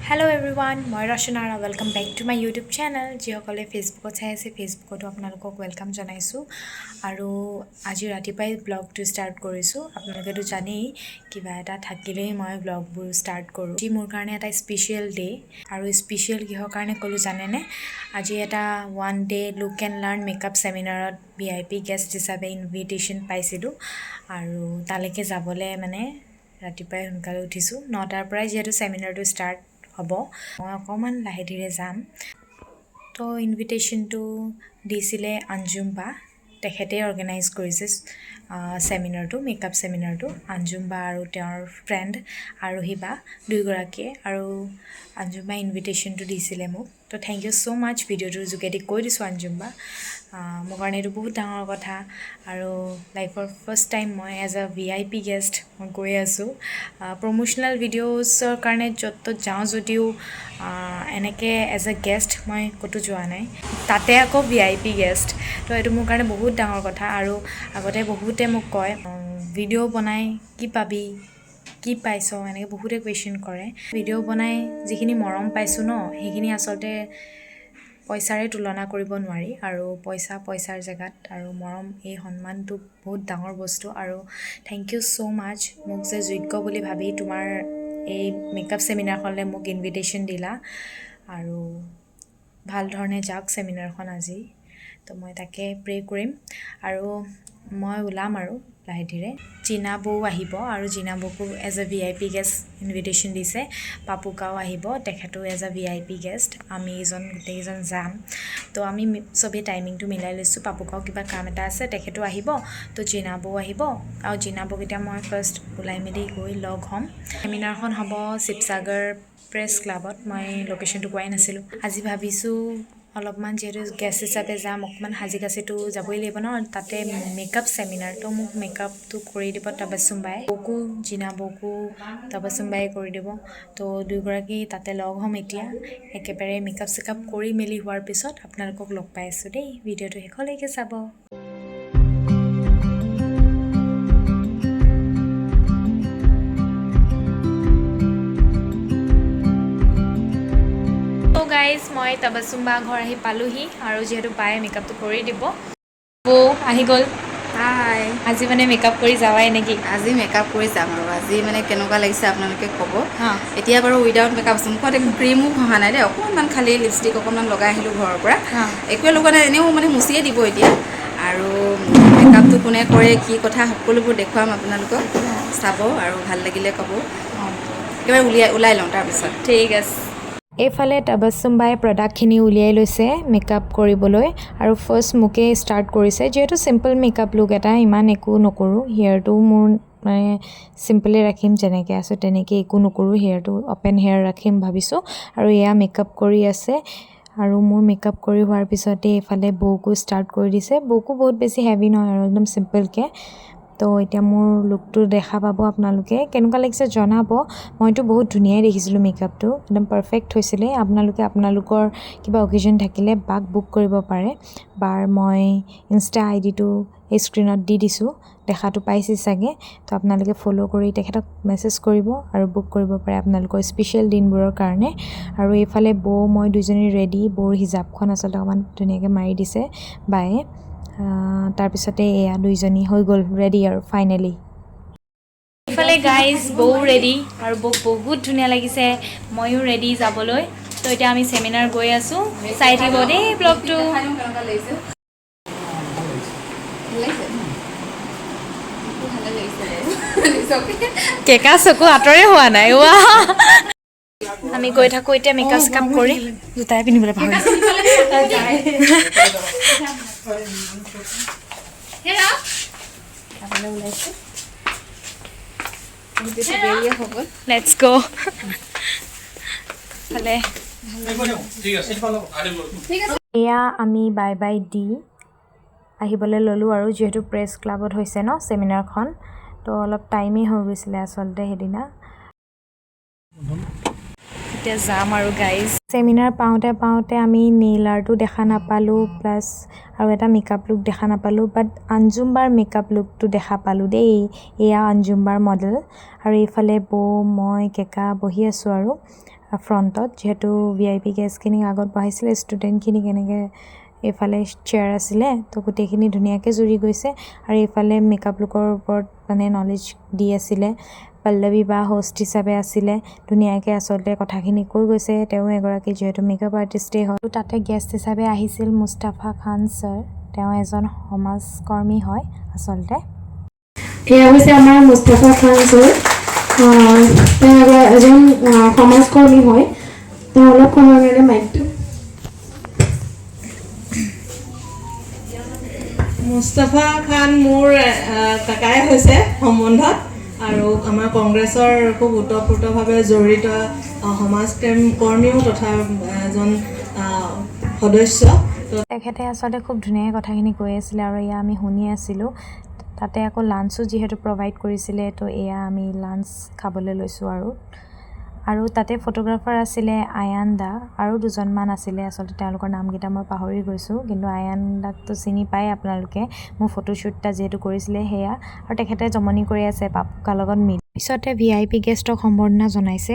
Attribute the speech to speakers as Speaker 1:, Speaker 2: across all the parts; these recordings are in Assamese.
Speaker 1: Hello everyone, মই rousanara welcome back to my YouTube channel. যিসকলে ফেচবুকত চাই আছে ফেচবুকতো আপোনালোকক ওয়েলকাম জনাইছো আৰু আজি ৰাতিপুৱাই ব্লগটো ষ্টাৰ্ট কৰিছো। আপোনালোকেতো জানেই কিবা এটা থাকিলেই মই ব্লগবোৰ ষ্টাৰ্ট কৰো। যি মোৰ কাৰণে এটা স্পেশাল ডে আৰু স্পেশাল কিহৰ কাৰণে কলো জানেনে? আজি এটা one day look and learn makeup সেমিনাৰত VIP গেষ্ট হিচাপে ইনভিটেশন পাইছিলো আৰু তালৈকে যাবলৈ মানে ৰাতিপুৱাই সোনকালে উঠিছো 9টাৰ পৰাই যেহেতু সেমিনাৰটো ষ্টাৰ্ট হ'ব মই অকমান লাহে ধীৰে যাম তো ইনভিটেশনটো দিছিলে অঞ্জুম বা তেখেতে অৰ্গানাইজ কৰিছে সেমিনাৰটো মেকআপ সেমিনাৰটো অঞ্জুম বা আৰু তেওঁৰ ফ্ৰেণ্ড আৰু হিবা দুইগৰাকীয়ে আৰু অঞ্জুম বা ইনভিটেশনটো দিছিলে মোক তো থ্যাংক ইউ সো মাচ ভিডিঅ'টোৰ যোগেদি কৈ দিছো অঞ্জুম বা মোৰ কাৰণে এইটো বহুত ডাঙৰ কথা আৰু লাইফৰ ফাৰ্ষ্ট টাইম মই এজ আ VIP গেষ্ট মই গৈ আছো প্ৰমোশনাল ভিডিঅ'ছৰ কাৰণে যত যাওঁ যদিও এনেকে এজ আ গেষ্ট মই কতো যোৱা নাই তাতে আকৌ VIP গেষ্ট তো এইটো মোৰ কাৰণে বহুত ডাঙৰ কথা আৰু আগতে বহুতে মোক কয় ভিডিঅ' বনাই কি পাবি কি পাইছো এনেকে বহুতে কোৱেশ্চন কৰে ভিডিঅ' বনাই যিখিনি মৰম পাইছো ন সেইখিনি আসলতে পইচাৰে তুলনা কৰিব নোৱাৰি আৰু পইচাৰ জেগাত আৰু মৰম এই সন্মানটো বহুত ডাঙৰ বস্তু আৰু থ্যাংক ইউ সো মাচ মোক যে যোগ্য বুলি ভাবি তোমাৰ এই মেকআপ সেমিনাৰখনলৈ মোক ইনভিটেশন দিলা আৰু ভাল ধৰণে যাওক সেমিনাৰখন আজি তো মই তাকে প্ৰে কৰিম আৰু মই ওলাম আৰু লাহে ধীৰে জিনা বৌ আহিব আৰু জিনা বৌকো as a VIP guest invitation দিছে পাপুকাও আহিব তেখেতো এজ আ VIP গেষ্ট আমি গোটেইজন যাম তো আমি সবে টাইমিংটো মিলাই লৈছো পাপুকাও কিবা কাম এটা আছে তেখেতো আহিব তো জিনা বৌ আহিব আৰু জিনা বৌক এতিয়া মই ফাৰ্ষ্ট ওলাই মেলি গৈ লগ হ'ম সেমিনাৰখন হ'ব শিৱসাগৰ প্ৰেছ ক্লাবত মই লোকেশনটো কোৱাই নাছিলো আজি ভাবিছো অলপমান যেহেতু গেষ্ট হিচাপে যাম অকমান হাজি কাছিটো যাবই লাগিব ন তাতে মেকআপ সেমিনাৰ তো মোক মেকআপটো কৰি দিব তবসুম বাই বকু জিনা বকু তবসুম বাই কৰি দিব তো দুইগৰাকী তাতে লগ হ'ম এতিয়া একেবাৰে মেকআপ সেকআপ কৰি মেলি হোৱাৰ পিছত আপোনালোকক লগ পাই আছো দেই ভিডিঅ'টো শেষলৈকে চাব গাইজ মই তবসুম বা ঘৰ আহি পালোহি আৰু যেহেতু বায়ে মেকআপটো কৰি দিব বৌ আহি গ'ল
Speaker 2: হাই
Speaker 1: আজি মানে মেকআপ কৰি যাৱাই নেকি
Speaker 2: আজি মেকআপ কৰি যাম আৰু আজি মানে কেনেকুৱা লাগিছে আপোনালোকে ক'ব
Speaker 1: হা
Speaker 2: এতিয়া বাৰু উইদাউট মেকআপ মুখত একো ক্ৰীমো ঘঁহা নাই দেই অকণমান খালি লিপষ্টিক অকণমান লগাই আহিলোঁ ঘৰৰ পৰা একোৱে লগোৱা নাই এনেও মানে মুচিয়ে দিব এতিয়া আৰু মেকআপটো কোনে কৰে কি কথা সকলোবোৰ দেখুৱাম আপোনালোকক চাব আৰু ভাল লাগিলে ক'ব একেবাৰে ওলাই লওঁ তাৰপিছত
Speaker 1: ঠিক আছে এইফালে তবসুম বাই প্ৰডাক্টখিনি উলিয়াই লৈছে মেকআপ কৰিবলৈ আৰু ফাৰ্ষ্ট মোকে ষ্টাৰ্ট কৰিছে যেহেতু চিম্পল মেকআপ লুক এটা ইমান একো নকৰোঁ হেয়াৰটো মোৰ মানে চিম্পলে ৰাখিম যেনেকৈ আছোঁ তেনেকৈ একো নকৰোঁ হেয়াৰটো অপেন হেয়াৰ ৰাখিম ভাবিছোঁ আৰু এয়া মেকআপ কৰি আছে আৰু মোৰ মেকআপ কৰি হোৱাৰ পিছতে এইফালে বৌকো ষ্টাৰ্ট কৰি দিছে বৌকো বহুত বেছি হেভি নহয় আৰু একদম চিম্পলকৈ তো এতিয়া মোৰ লুকটো দেখা পাব আপোনালোকে কেনেকুৱা লাগিছে জনাব মইতো বহুত ধুনীয়াই দেখিছিলোঁ মেকআপটো একদম পাৰফেক্ট হৈছিলে আপোনালোকে আপোনালোকৰ কিবা অকেজন থাকিলে বাক বুক কৰিব পাৰে বাৰ মই ইনষ্টা আইডিটো এই স্ক্ৰীনত দি দিছোঁ দেখাটো পাইছে চাগে তো আপোনালোকে ফ'ল' কৰি তেখেতক মেছেজ কৰিব আৰু বুক কৰিব পাৰে আপোনালোকৰ স্পেচিয়েল দিনবোৰৰ কাৰণে আৰু এইফালে বৌ মই দুজনী ৰেডি বৌৰ হিজাপখন আচলতে অকণমান ধুনীয়াকৈ মাৰি দিছে বায়ে তাৰপিছতে এয়া দুইজনী হৈ গ'ল ৰেডি আৰু ফাইনেলি ইফালে গাইজ বৌ ৰেডি আৰু বৌক বহুত ধুনীয়া লাগিছে ময়ো ৰেডি যাবলৈ তো এতিয়া আমি সেমিনাৰ গৈ আছোঁ চাই থাকিব দেই ব্লগটো কেকা চকু আঁতৰে হোৱা নাই আমি গৈ থাকোঁ এতিয়া মেকআপ চেকআপ কৰি জোতাই পিন্ধিবলৈ পাহৰিছোঁ লেটছ গো এয়া আমি বাই বাই দি আহিবলৈ ল'লোঁ আৰু যিহেতু প্ৰেছ ক্লাবত হৈছে ন সেমিনাৰখন তো অলপ টাইমেই হৈ গৈছিলে আচলতে সেইদিনা এতিয়া যাম আৰু গাইজ সেমিনাৰ পাওঁতে আমি নেইল আৰ্টটো দেখা নাপালোঁ প্লাছ আৰু এটা মেকআপ লুক দেখা নাপালোঁ বাট অঞ্জুম বাৰ মেকআপ লুকটো দেখা পালোঁ দেই এয়া অঞ্জুম বাৰ মডেল আৰু এইফালে বৌ মই কেকা বহি আছোঁ আৰু ফ্ৰণ্টত, যিহেতু VIP গেষ্টখিনিক আগত বহাইছিলে, ষ্টুডেণ্টখিনিক এনেকৈ এইফালে চেয়াৰ আছিলে, তো গোটেইখিনি ধুনীয়াকৈ জুৰি গৈছে। আৰু এইফালে মেকআপ লুকৰ ওপৰত মানে নলেজ দি আছিলে, পল্লৱী বা হোষ্ট হিচাপে আছিলে, ধুনীয়াকৈ আচলতে কথাখিনি কৈ গৈছে। তেওঁ এগৰাকী যিহেতু মেকআপ আৰ্টিষ্টেই হয়। তাতে গেষ্ট হিচাপে আহিছিল মুস্তাফা খান ছাৰ, তেওঁ এজন সমাজকৰ্মী হয় আচলতে।
Speaker 3: এয়া হৈছে আমাৰ মুস্তাফা খান ছাৰ, তেওঁ এজন সমাজকৰ্মী হয়। তেওঁ অলপ সময়ৰ কাৰণে মাইকটো।
Speaker 4: মুস্তাফা খান মোৰ কাকাই হৈছে সম্বন্ধত, আৰু আমাৰ কংগ্ৰেছৰ খুব ওতঃপ্ৰোতভাৱে জড়িত সমাজকৰ্মীও তথা এজন সদস্য।
Speaker 1: তেখেতে আচলতে খুব ধুনীয়াকৈ কথাখিনি কৈ আছিলে আৰু এয়া আমি শুনি আছিলোঁ। তাতে আকৌ লাঞ্চো যিহেতু প্ৰভাইড কৰিছিলে, তো এয়া আমি লাঞ্চ খাবলৈ লৈছোঁ। আৰু তাতে ফটোগ্ৰাফাৰ আছিলে আয়ান দা, আৰু দুজনমান আছিলে, আচলতে তেওঁলোকৰ নামকেইটা মই পাহৰি গৈছোঁ, কিন্তু আয়ান দাকতো চিনি পায় আপোনালোকে, মোৰ ফটোশ্বুট এটা যিহেতু কৰিছিলে সেয়া। আৰু তেখেতে জমনি কৰি আছে পাপুকাৰ লগত মিলি। পিছতে VIP গেষ্টক সম্বৰ্ধনা জনাইছে।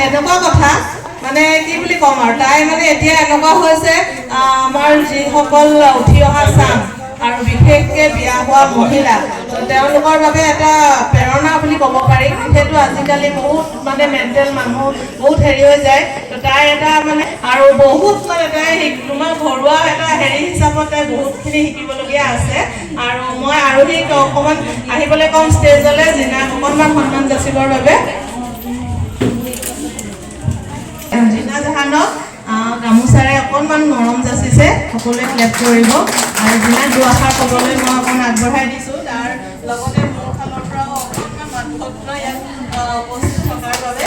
Speaker 4: এনেকুৱা কথা মানে কি বুলি ক'ম আৰু, তাই মানে এতিয়া এনেকুৱা হৈছে আমাৰ যিসকল উঠি অহা চাম আৰু বিশেষকৈ বিয়া হোৱা মহিলা, তেওঁলোকৰ বাবে এটা প্ৰেৰণা বুলি ক'ব পাৰি। যিহেতু আজিকালি বহুত মানে মেণ্টেল মানুহ বহুত হেৰি হৈ যায়, তো তাই এটা মানে আৰু বহুত মানে তাই তোমাৰ ঘৰুৱা এটা হেৰি হিচাপত তাই বহুতখিনি শিকিবলগীয়া আছে। আৰু মই আৰোহীক অকণমান আহিবলৈ ক'ম ষ্টেজলৈ, জিনাক অকণমান সন্মান যাচিবৰ বাবে। জিনা জাহানক গামোচাৰে অকণমান মৰম যাচিছে, সকলোৱে ক্লেপ কৰিব। আৰু জিনাক দুআষাৰ ক'বলৈ মই অকণ আগবঢ়াই দিছোঁ। তাৰ লগতে মোৰ ফালৰ পৰাও অকণমান মাতৃত্ব ইয়াত উপস্থিত থকাৰ বাবে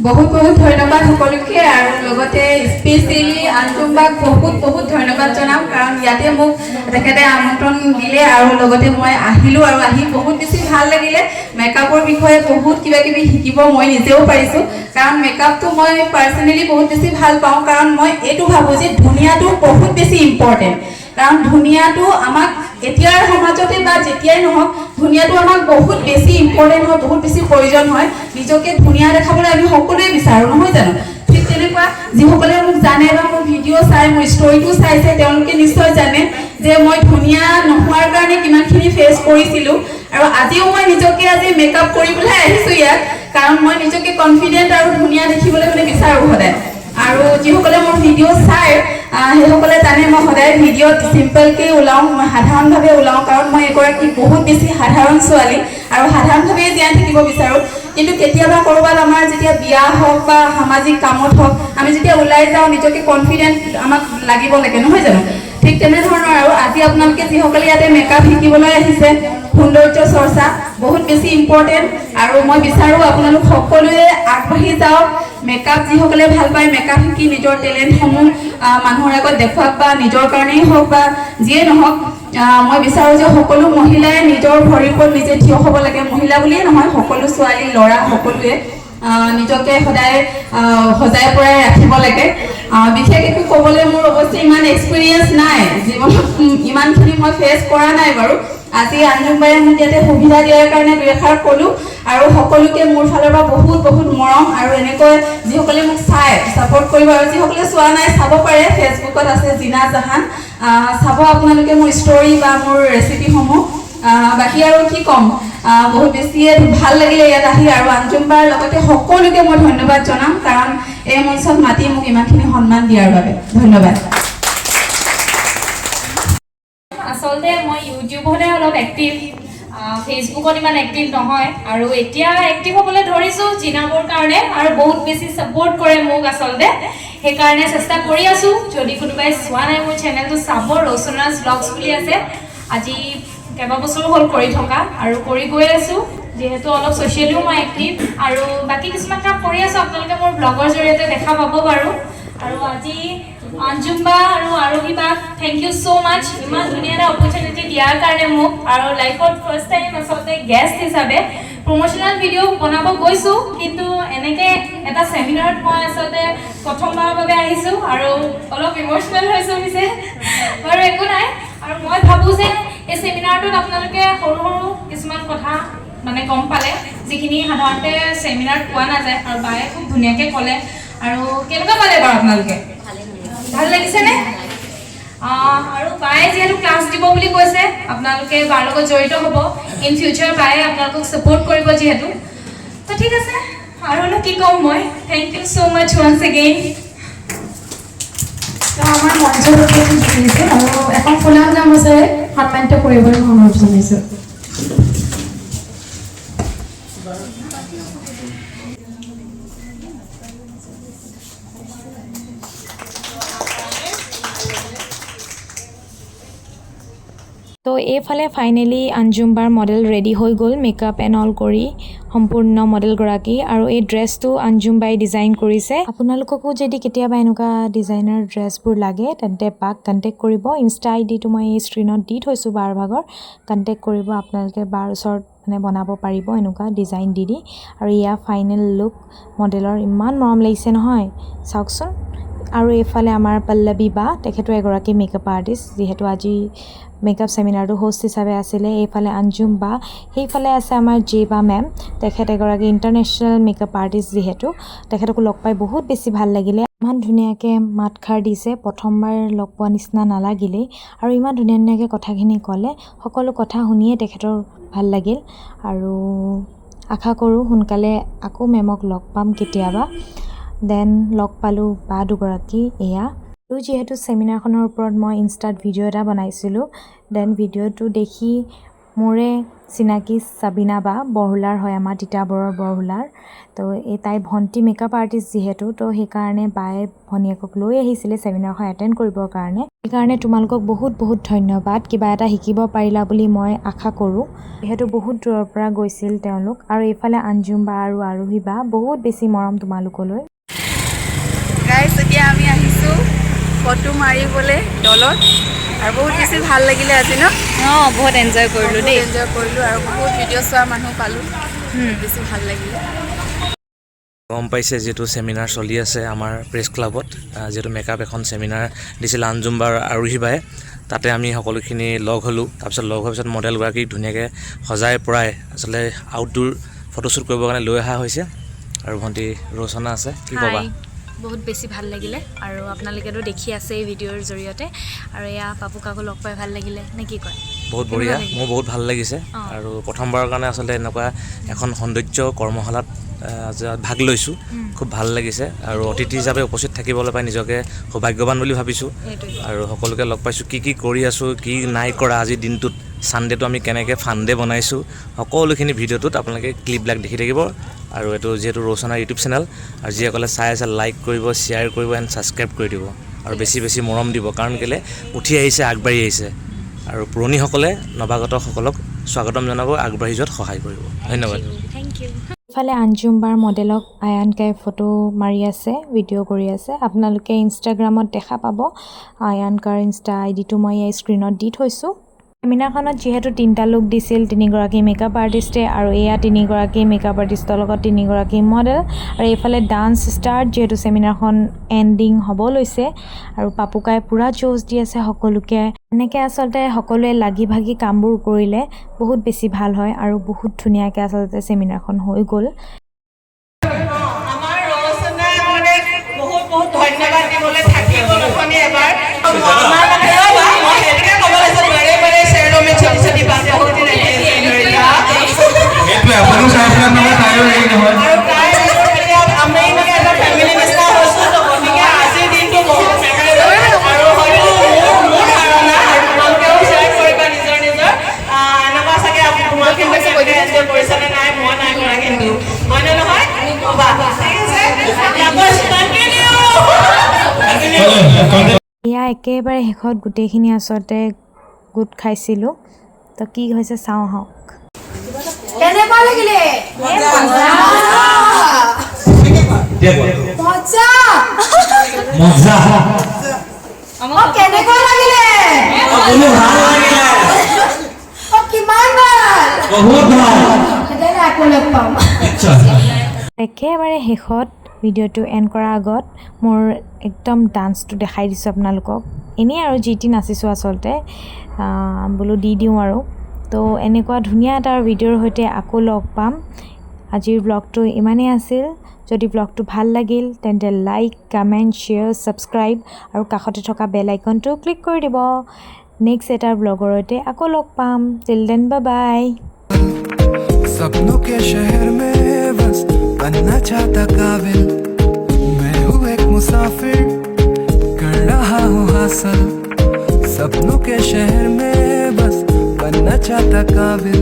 Speaker 2: বহুত বহুত ধন্যবাদ সকলোকে, আৰু লগতে স্পেচিয়েলি আঞ্জুম্বাক বহুত ধন্যবাদ জনাম, কাৰণ ইয়াতে মোক তেখেতে আমন্ত্ৰণ দিলে আৰু লগতে মই আহিলোঁ, আৰু আহি বহুত বেছি ভাল লাগিলে। মেকআপৰ বিষয়ে বহুত কিবা কিবি শিকিব মই নিজেও পাৰিছোঁ, কাৰণ মেকআপটো মই পাৰ্চনেলি বহুত বেছি ভাল পাওঁ, কাৰণ মই এইটো ভাবোঁ যে ধুনীয়াটো বহুত বেছি ইম্পৰ্টেণ্ট। কাৰণ ধুনীয়াটো আমাক এতিয়াৰ সমাজতে বা যেতিয়াই নহওক, ধুনীয়াটো আমাক বহুত বেছি ইম্পৰ্টেণ্ট হয়, বহুত বেছি প্ৰয়োজন হয়। নিজকে ধুনীয়া দেখাবলৈ আমি সকলোৱে বিচাৰোঁ, নহয় জানো? ঠিক তেনেকুৱা যিসকলে মোক জানে বা মোৰ ভিডিঅ' চাই, মোৰ ষ্টৰিটো চাইছে, তেওঁলোকে নিশ্চয় জানে যে মই ধুনীয়া নোহোৱাৰ কাৰণে কিমানখিনি ফেচ কৰিছিলোঁ। আৰু আজিও মই নিজকে আজি মেকআপ কৰি পেলাই আহিছোঁ ইয়াত, কাৰণ মই নিজকে কনফিডেণ্ট আৰু ধুনীয়া দেখিবলৈ মানে বিচাৰোঁ সদায়। আৰু যিসকলে মোৰ ভিডিঅ' চাই সেইসকলে জানে মই সদায় ভিডিঅ'ত চিম্পলকৈ ওলাওঁ, মই সাধাৰণভাৱে ওলাওঁ, কাৰণ মই এগৰাকী বহুত বেছি সাধাৰণ ছোৱালী আৰু সাধাৰণভাৱেই জীয়াই থাকিব বিচাৰোঁ। কিন্তু কেতিয়াবা ক'ৰবাত আমাৰ যেতিয়া বিয়া হওক বা সামাজিক কামত হওক, আমি যেতিয়া ওলাই যাওঁ নিজকে কনফিডেণ্ট আমাক লাগিব লাগে, নহয় জানো? ঠিক তেনেধৰণৰ আৰু আজি আপোনালোকে যিসকলে ইয়াতে মেকআপ শিকিবলৈ আহিছে, সৌন্দৰ্য চৰ্চা বহুত বেছি ইম্পৰ্টেণ্ট, আৰু মই বিচাৰোঁ আপোনালোক সকলোৱে আগবাঢ়ি যাওক। মেকআপ যিসকলে ভাল পায়, মেকআপ শিকি নিজৰ টেলেণ্টসমূহ মানুহৰ আগত দেখুৱাওক, বা নিজৰ কাৰণেই হওক বা যিয়ে নহওক। মই বিচাৰোঁ যে সকলো মহিলাই নিজৰ ভৰিৰ ওপৰত নিজে থিয় হ'ব লাগে। মহিলা বুলিয়ে নহয়, সকলো ছোৱালী ল'ৰা সকলোৱে নিজকে সদায় সজাই পৰাই ৰাখিব লাগে। বিশেষ একো ক'বলৈ মোৰ অৱশ্যে ইমান এক্সপিৰিয়েঞ্চ নাই, জীৱনত ইমানখিনি মই ফেচ কৰা নাই বাৰু। আজি আঞ্জুম্বাই মোক ইয়াতে সুবিধা দিয়াৰ কাৰণে দুই এষাৰ ক'লোঁ, আৰু সকলোকে মোৰ ফালৰ পৰা বহুত মৰম। আৰু এনেকৈ যিসকলে মোক চাই ছাপোৰ্ট কৰিব, আৰু যিসকলে চোৱা নাই চাব পাৰে, ফেচবুকত আছে জিনা জাহান, চাব আপোনালোকে মোৰ ষ্টৰি বা মোৰ ৰেচিপিসমূহ। বাকী আৰু কি ক'ম, বহুত বেছিয়ে ভাল লাগিলে ইয়াত আহি, আৰু আঞ্জুম্বাৰ লগতে সকলোকে মই ধন্যবাদ জনাম, কাৰণ এই মঞ্চত মাতি মোক ইমানখিনি সন্মান দিয়াৰ বাবে ধন্যবাদ।
Speaker 5: আচলতে মই ইউটিউবতে অলপ এক্টিভ, ফেচবুকত ইমান এক্টিভ নহয়, আৰু এতিয়া এক্টিভ হ'বলৈ ধৰিছোঁ জিনাবোৰ কাৰণে, আৰু বহুত বেছি ছাপোৰ্ট কৰে মোক আচলতে, সেইকাৰণে চেষ্টা কৰি আছোঁ। যদি কোনোবাই চোৱা নাই মোৰ চেনেলটো চাব, rousanara'svlogs বুলি আছে। আজি কেইবাবছৰো হ'ল কৰি থকা, আৰু কৰি গৈ আছোঁ, যিহেতু অলপ ছ'চিয়েলিও মই এক্টিভ, আৰু বাকী কিছুমান কাম কৰি আছোঁ, আপোনালোকে মোৰ ব্লগৰ জৰিয়তে দেখা পাব বাৰু। আৰু আজি আঞ্জুম্বা আৰু আৰোহী বাক থেংক ইউ ছ' মাছ, ইমান ধুনীয়া এটা অপৰচুনিটি দিয়াৰ কাৰণে মোক, আৰু লাইফত ফাৰ্ষ্ট টাইম আচলতে গেষ্ট হিচাপে প্ৰমোশনাল ভিডিঅ' বনাব গৈছো কিন্তু এনেকে এটা সেমিনাৰত মই আসলে প্ৰথমবাৰৰ বাবে আহিছো আৰু অলপ ইমোশনাল হৈছো পিছে আৰু একো নাই আৰু মই ভাবো যে এই সেমিনাৰটোত আপোনালোকে সৰু সৰু কিছুমান কথা মানে গম পালে যিখিনি সাধাৰণতে সেমিনাৰত পোৱা নাযায় আৰু বায়ে খুব ধুনীয়াকে ক'লে আৰু কেনেকুৱা পালে বাৰু আপোনালোকে ভাল লাগিছে নে আৰু বায়ে যেহেতু ক্লাছ দিব বুলি কৈছে আপোনালোকে বাৰ লগত জড়িত হ'ব ইন ফিউচাৰ বায়ে আপোনালোকক সাপোৰ্ট কৰিব যেহেতু তো ঠিক আছে আৰু কি ক'ম মই থেংক ইউ সো মাচ ওয়ান্স এগেইন
Speaker 3: আমাৰ মঞ্চৰ দিছে আৰু এখন ফুলা গামোচাৰে সন্মানিত কৰিবলৈ অনুৰোধ জনাইছোঁ
Speaker 1: তো এইফালে ফাইনেলি আঞ্জুমবাৰ মডেল ৰেডি হৈ গ'ল মেকআপ এণ্ড অল কৰি সম্পূৰ্ণ মডেলগৰাকী আৰু এই ড্ৰেছটো আঞ্জুমবাই ডিজাইন কৰিছে আপোনালোককো যদি কেতিয়াবা এনেকুৱা ডিজাইনাৰ ড্ৰেছবোৰ লাগে তেন্তে বাক কণ্টেক্ট কৰিব ইনষ্টা আইডিটো মই এই স্ক্ৰীণত দি থৈছোঁ বাৰ ভাগৰ কণ্টেক্ট কৰিব আপোনালোকে বাৰ ওচৰত মানে বনাব পাৰিব এনেকুৱা ডিজাইন দি আৰু এয়া ফাইনেল লুক মডেলৰ ইমান মৰম লাগিছে নহয় চাওকচোন আৰু এইফালে আমাৰ পল্লৱী বা তেখেতো এগৰাকী মেকআপ আৰ্টিষ্ট যিহেতু আজি মেকআপ সেমিনাৰটো হোষ্ট হিচাপে আছিলে এইফালে আঞ্জুম বা সেইফালে আছে আমাৰ জেবা মেম তেখেত এগৰাকী ইণ্টাৰনেশ্যনেল মেকআপ আৰ্টিষ্ট যিহেতু তেখেতকো লগ পাই বহুত বেছি ভাল লাগিলে ইমান ধুনীয়াকৈ মাতষাৰ দিছে প্ৰথমবাৰ লগ পোৱা নিচিনা নালাগিলেই আৰু ইমান ধুনীয়া ধুনীয়াকৈ কথাখিনি ক'লে সকলো কথা শুনিয়ে তেখেতৰ ভাল লাগিল আৰু আশা কৰোঁ সোনকালে আকৌ মেমক লগ পাম কেতিয়াবা দেন লগ পালোঁ বা দুগৰাকী এয়া আৰু যিহেতু সেমিনাৰখনৰ ওপৰত মই ইনষ্টাত ভিডিঅ' এটা বনাইছিলোঁ দেন ভিডিঅ'টো দেখি মোৰে চিনাকি সাবিনা বা বৰহুলাৰ হয় আমাৰ তিতাবৰৰ বৰহুলাৰ তো এই তাই ভণ্টি মেকআপ আৰ্টিষ্ট যিহেতু তো সেইকাৰণে বায়ে ভনীয়েকক লৈ আহিছিলে সেমিনাৰখন এটেণ্ড কৰিবৰ কাৰণে সেইকাৰণে তোমালোকক বহুত বহুত ধন্যবাদ কিবা এটা শিকিব পাৰিলা বুলি মই আশা কৰোঁ যিহেতু বহুত দূৰৰ পৰা গৈছিল তেওঁলোক আৰু এইফালে আঞ্জুম বা আৰু আৰোহী বা বহুত বেছি মৰম তোমালোকলৈ
Speaker 2: গাইজ এতিয়া আমি আহিছোঁ ফটো মাৰিবলৈ দলত আৰু বহুত বেছি ভাল লাগিলে আজি ন
Speaker 1: বহুত এনজয় কৰিলোঁ দেই
Speaker 2: এনজয় কৰিলোঁ আৰু বহুত ভিডিঅ' চোৱা মানুহ পালোঁ বেছি ভাল লাগিলে
Speaker 6: গম পাইছে যিহেতু সেমিনাৰ চলি আছে আমাৰ প্ৰেছ ক্লাবত যিহেতু মেকআপ এখন সেমিনাৰ দিছিল আঞ্জুমবাৰ আৰোহী বায়ে তাতে আমি সকলোখিনি লগ হ'লোঁ তাৰপিছত লগ হোৱাৰ পিছত মডেলগৰাকীক ধুনীয়াকৈ সজাই পৰাই আচলতে আউটডোৰ ফটোশ্বুট কৰিবৰ কাৰণে লৈ অহা হৈছে আৰু ভণ্টি ৰচনা আছে কি ক'বা
Speaker 1: বহুত বেছি ভাল লাগিলে আৰু আপোনালোকেতো দেখি আছে এই ভিডিঅ'ৰ জৰিয়তে আৰু এয়া পাপুকাকো লগ পাই ভাল লাগিলে নে কি কয়
Speaker 6: বহুত বঢ়িয়া মোৰ বহুত ভাল লাগিছে আৰু প্ৰথমবাৰৰ কাৰণে আচলতে এনেকুৱা এখন সৌন্দৰ্য কৰ্মশালাত ভাগ লৈছোঁ খুব ভাল লাগিছে আৰু অতিথি হিচাপে উপস্থিত থাকিবলৈ পাই নিজকে সৌভাগ্যৱান বুলি ভাবিছোঁ আৰু সকলোকে লগ পাইছোঁ কি কৰি আছোঁ কি নাই কৰা আজিৰ দিনটোত ছানডেটো আমি কেনেকৈ ফাণ্ডে বনাইছোঁ সকলোখিনি ভিডিঅ'টোত আপোনালোকে ক্লিপবিলাক দেখি থাকিব আৰু এইটো যিহেতু rousanar's ইউটিউব চেনেল আৰু যিসকলে চাই আছে লাইক কৰিব শ্বেয়াৰ কৰিব এণ্ড ছাবস্ক্ৰাইব কৰি দিব আৰু বেছি বেছি মৰম দিব কাৰণ কেলৈ উঠি আহিছে আগবাঢ়ি আহিছে আৰু পুৰণিসকলে নৱাগতসকলক স্বাগতম জনাব আগবাঢ়ি যোৱাত সহায় কৰিব ধন্যবাদ
Speaker 1: থেংক ইউ ইফালে আঞ্জুমবাৰ মডেলক আয়ানকাই ফটো মাৰি আছে ভিডিঅ' কৰি আছে আপোনালোকে ইনষ্টাগ্ৰামত দেখা পাব আয়ানকাৰ ইনষ্টা আইডিটো মই এই স্ক্ৰীণত দি থৈছোঁ সেমিনাৰখনত যিহেতু 3টা লুক দিছিল 3গৰাকী মেকআপ আৰ্টিষ্টে আৰু এয়া 3গৰাকী মেকআপ আৰ্টিষ্টৰ লগত 3গৰাকী মডেল আৰু এইফালে ডান্স ষ্টাৰ্ট যিহেতু সেমিনাৰখন এণ্ডিং হ'ব লৈছে আৰু পাপুকাই পূৰা জোচ দি আছে সকলোকে এনেকৈ আচলতে সকলোৱে লাগি ভাগি কামবোৰ কৰিলে বহুত বেছি ভাল হয় আৰু বহুত ধুনীয়াকৈ আচলতে সেমিনাৰখন হৈ গ'ল
Speaker 4: আমাৰ ৰচনা মানে বহুত বহুত ধন্যবাদ দিবলৈ থাকিব নখনি এবাৰ মই হেৰিকে ক'ব লাগিছে বাৰে চেৰমে ছোটি ছোটি বাট বহুতে ৰাখি আছে
Speaker 7: এইটো আপোনালোক চাইছিলা নহয় তাইও হেৰি নহয়
Speaker 4: আৰু তাই আমি মানে এটা ফেমিলি নিচিনা হৈছোঁ তো গতিকে আজিৰ দিনটো বহুত মেমৰেবল আৰু হয়তো মোৰ ধাৰণা আৰু তোমালোকেও শ্বেয়াৰ কৰিবা নিজৰ এনেকুৱা চাগে তোমালোকে এনজয় কৰিছানে নাই মই নাই কৰা কিন্তু হয়নে নহয় ক'বা ঠিক আছে
Speaker 1: এয়া একেবাৰে শেষত গোটেইখিনি আচলতে গোট খাইছিলোঁ তো কি হৈছে চাওঁ আহক
Speaker 3: কেনেকুৱা লাগিলে মজা
Speaker 7: মজা
Speaker 3: কেনেকুৱা লাগিলে কিমান ভাল
Speaker 7: বহুত ভাল
Speaker 3: আকৌ লগ পাম
Speaker 1: একেবাৰে শেষত ভিডিঅ'টো এণ্ড কৰাৰ আগত মোৰ একদম ডান্সটো দেখাই দিছোঁ আপোনালোকক এনেই আৰু যি টি নাচিছোঁ আচলতে বোলো দি দিওঁ আৰু তো এনেকুৱা ধুনীয়া এটা ভিডিঅ'ৰ সৈতে আকৌ লগ পাম আজিৰ ব্লগটো ইমানেই আছিল যদি ব্লগটো ভাল লাগিল তেন্তে লাইক কমেণ্ট শ্বেয়াৰ ছাবস্ক্ৰাইব আৰু কাষতে থকা বেল আইকনটো ক্লিক কৰি দিব নেক্সট এটা ব্লগৰ সৈতে আকৌ লগ পাম টিল দেন বাই বাই
Speaker 8: सपनों के शहर में बस बनना चाहता काबिल मैं हूँ एक मुसाफिर कर रहा हूँ हासिल सपनों के शहर में बस बनना चाहता काबिल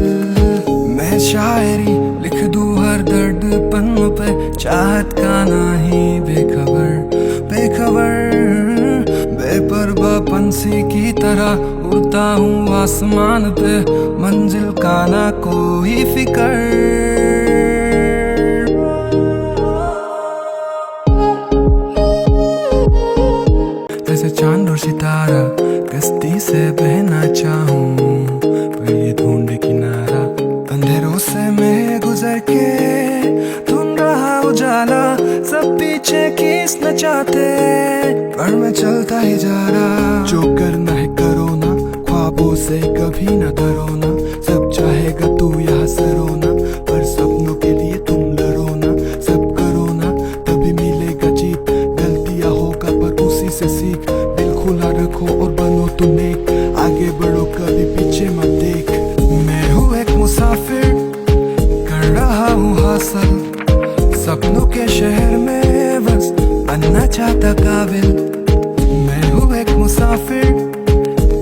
Speaker 8: मैं शायरी लिख दूँ हर दर्द पन्नों पे चाहत का नहीं बेखबर बेखबर बेपरवाह पंछी की तरह उड़ता हूँ आसमान पे मंजिल का ना कोई फिकर जैसे चांद और सितारा कश्ती से बहना चाहूँ पर ये ढूंढ किनारा अंधेरों से मैं गुजर के ढूंढ रहा उजाला सब पीछे खींचना चाहते पर मैं चलता ही जा रहा जो करना है करो ना ख्वाबों से कभी ना डरो ना सब चाहेगा तू यहाँ से रोना पर सपनों के लिए तुम लड़ो ना सब करो ना तभी मिलेगा जीत गलतियाँ होगा पर उसी से सीख दिल खुला रखो और बनो तुम नेक आगे बढ़ो कभी पीछे मत देख मैं हूँ एक मुसाफिर कर रहा हूँ हासिल सपनों के शहर में बस बनना चाहता काबिल मैं हूँ एक मुसाफिर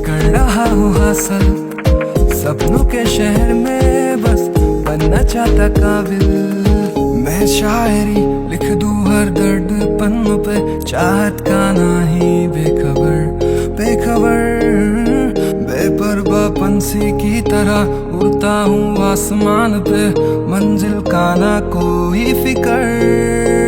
Speaker 8: कर रहा हूँ हासिल सपनों के शहर में बस बनना चाहता काबिल मैं शायरी लिख दूँ हर दर्द पन्नों पे चाहत का नहीं बेखबर बेखबर बेपरवाह पंछी की तरह उड़ता हूँ आसमान पे मंजिल का ना कोई फिकर